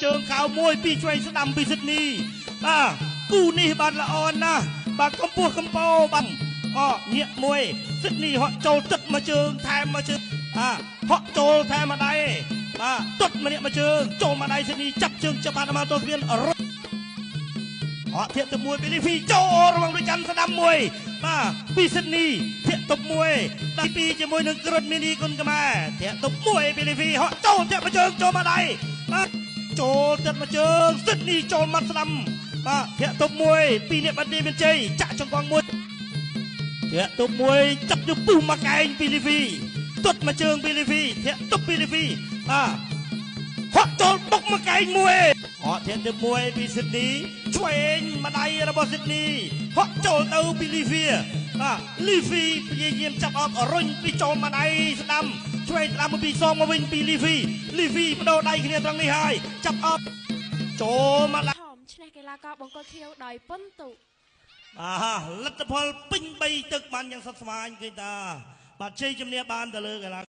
ជើងខោមួយពីឆ្វេងស្ដាំពីសិទ្ធនីគូនេះបានល្អណាស់បាទកំពស់កំពោបាទញាក់មួយសិទ្ធនីហក់ចូលទឹកមកជើងថែមមកជើងហក់ចូលថែមមកដៃបាទទុតម្នាក់មកជើងចូលមកដៃសិទ្ធនីចាប់ជើងចាប់បានមកទោះស្វៀនរត់ធាក់ទៅមួយពីលីហ្វីចូលរងដូចកាន់ស្ដាំមួយបាទពីសិទ្ធនីធាក់ទៅមួយទីពីរជាមួយនឹងក្រុតមីនីគុនខ្មែរធាក់ទៅមួយពីលីហ្វីហក់ចូលធាក់មកជើងចូលមកដៃបាទចូលទឹកមកជើងសិទ្ធនីចូលមកស្ដាំបាទធាក់ទៅមួយពីអ្នកបណ្ឌិតមានជ័យចាក់ចង្កងមួយធាក់ទៅមួយចាប់យកពុះមកកែងពីលីហ្វីទុតមកជើងពីលីហ្វីធាក់ទៅពីលីហ្វីហក់ចូលបុកមកកែងមួយធាក់ទៅមួយពីសិទ្ធនីឆ្វេងម្ដាយរបស់សិទ្ធនីហក់ចូលទៅពីលីហ្វីលីហ្វីព្យាយាមចាប់អបរុញពីចូលម្ដាយស្ដាំឆ្វេងស្ដាំមកពីសងមកវិញពីលីហ្វីបដូរដៃគ្នាត្រង់នេះហើយចាប់អបចូលមកឈ្នះកីឡាករបង្គោលខៀវដោយពុនទុលទ្ធផលពេញ3ទឹកបានយ៉ាងសុខស្មាញឃើញតាបាទជ័យជំនះបានទៅលើកីឡា